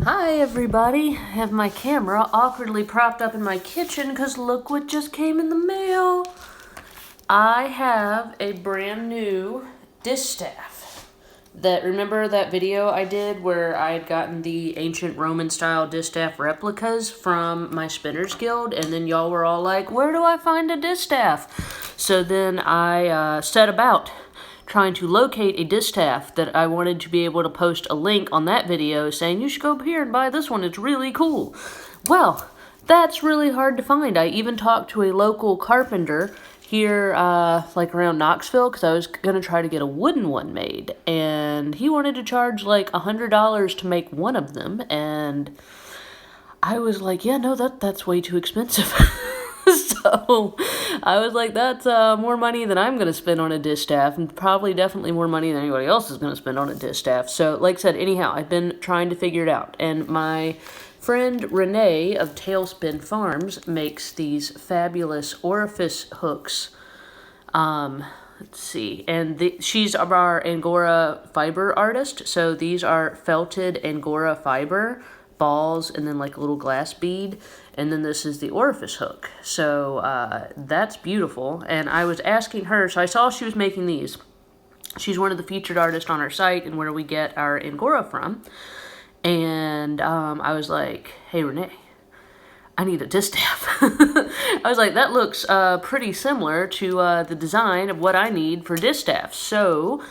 Hi everybody, I have my camera awkwardly propped up in my kitchen because look what just came in the mail. I have a brand new distaff. Remember that video I did where I had gotten the ancient Roman style distaff replicas from my Spinners Guild, and then y'all were all like, where do I find a distaff? So then I set about trying to locate a distaff that I wanted to be able to post a link on that video saying, you should go up here and buy this one, it's really cool. Well, that's really hard to find. I even talked to a local carpenter here, like around Knoxville, because I was going to try to get a wooden one made, and he wanted to charge like $100 to make one of them, and I was like, yeah, no, that's way too expensive. So I was like, that's more money than I'm going to spend on a distaff, and probably definitely more money than anybody else is going to spend on a distaff. So like I said, anyhow, I've been trying to figure it out, and my friend Renee of Tailspin Farms makes these fabulous orifice hooks. Let's see, and she's our angora fiber artist, so these are felted angora fiber balls and then like a little glass bead, and then this is the orifice hook. So that's beautiful, and I was asking her, so I saw she was making these. She's one of the featured artists on our site and where we get our angora from, and I was like, hey Renee, I need a distaff. I was like, that looks pretty similar to the design of what I need for distaffs. So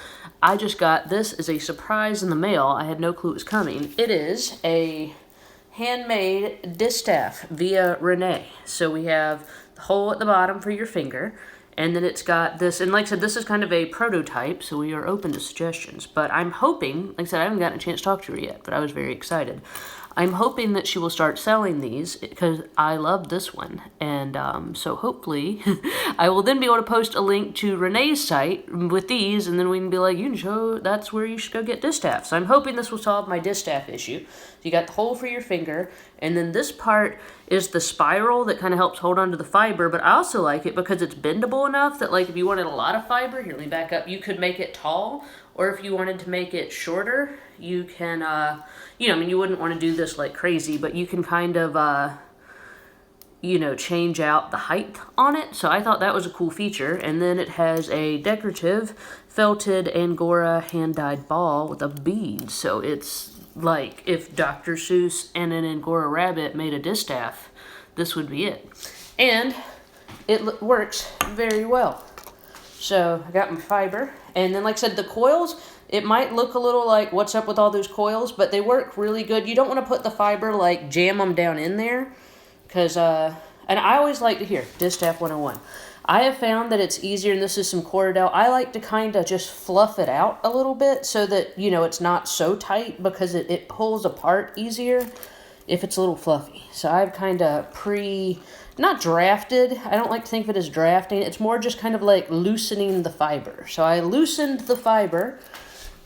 I just got this as a surprise in the mail. I had no clue it was coming. It is a handmade distaff via Renee. So we have the hole at the bottom for your finger, and then it's got this, and like I said, this is kind of a prototype, so we are open to suggestions. But I'm hoping, like I said, I haven't gotten a chance to talk to her yet, but I was very excited. I'm hoping that she will start selling these because I love this one. And so hopefully I will then be able to post a link to Renee's site with these, and then we can be like, you can show that's where you should go get distaff. So I'm hoping this will solve my distaff issue. So you got the hole for your finger, and then this part is the spiral that kind of helps hold on to the fiber, but I also like it because it's bendable enough that, like, if you wanted a lot of fiber, here, let me back up, you could make it tall, or if you wanted to make it shorter, you can, you know, I mean, you wouldn't want to do this like crazy, but you can kind of, you know, change out the height on it. So I thought that was a cool feature. And then it has a decorative felted angora hand-dyed ball with a bead. So it's like if Dr. Seuss and an angora rabbit made a distaff, this would be it. And it works very well. So I got my fiber, and then like I said, the coils, it might look a little like what's up with all those coils, but they work really good. You don't want to put the fiber, like jam them down in there, because, and I always like to hear, Distaff 101. I have found that it's easier, and this is some Cordell, I like to kind of just fluff it out a little bit so that, you know, it's not so tight, because it pulls apart easier if it's a little fluffy. So I've kind of not drafted. I don't like to think of it as drafting. It's more just kind of like loosening the fiber. So I loosened the fiber,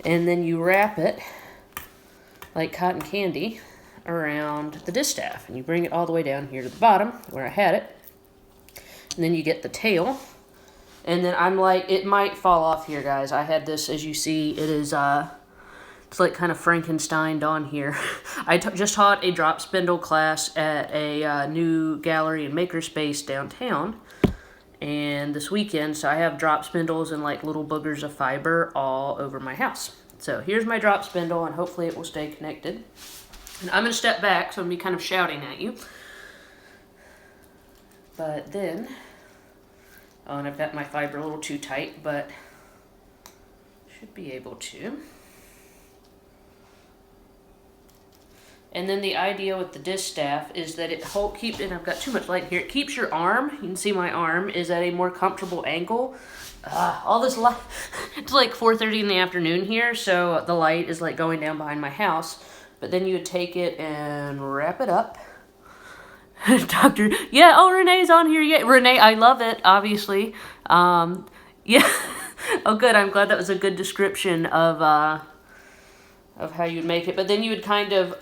and then you wrap it like cotton candy around the distaff, and you bring it all the way down here to the bottom where I had it, and then you get the tail, and then I'm like, it might fall off here, guys. I had this, as you see, it is it's like kind of Frankensteined on here. I just taught a drop spindle class at a new gallery and makerspace downtown, and this weekend, so I have drop spindles and like little boogers of fiber all over my house. So here's my drop spindle, and hopefully it will stay connected. And I'm going to step back, so I'm going to be kind of shouting at you. But then, oh, and I've got my fiber a little too tight, but should be able to. And then the idea with the distaff is that it keeps, and I've got too much light here, it keeps your arm, you can see my arm, is at a more comfortable angle. All this light, it's like 4:30 in the afternoon here, so the light is like going down behind my house. But then you would take it and wrap it up. Doctor, yeah, oh, Renee's on here. Yeah, Renee, I love it, obviously. Yeah, oh, good, I'm glad that was a good description of how you'd make it. But then you would kind of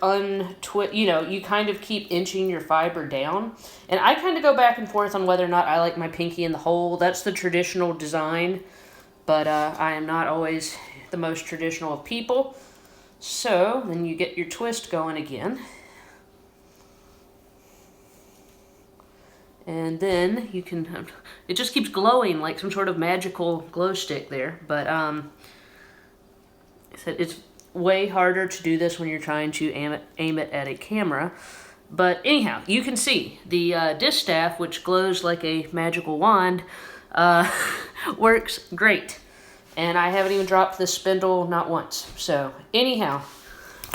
you know, you kind of keep inching your fiber down. And I kind of go back and forth on whether or not I like my pinky in the hole. That's the traditional design, but I am not always the most traditional of people. So then you get your twist going again. And then you can, it just keeps glowing like some sort of magical glow stick there. But I said it's way harder to do this when you're trying to aim it at a camera. But anyhow, you can see the distaff, which glows like a magical wand, works great. And I haven't even dropped this spindle, not once. So anyhow,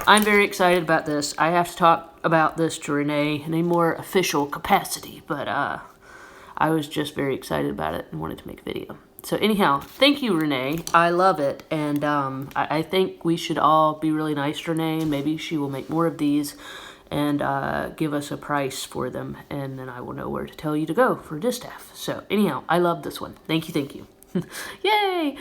I'm very excited about this. I have to talk about this to Renee in a more official capacity, but I was just very excited about it and wanted to make a video. So anyhow, thank you, Renee. I love it, and I think we should all be really nice to Renee. Maybe she will make more of these and give us a price for them, and then I will know where to tell you to go for distaff. So anyhow, I love this one. Thank you, thank you. Yay!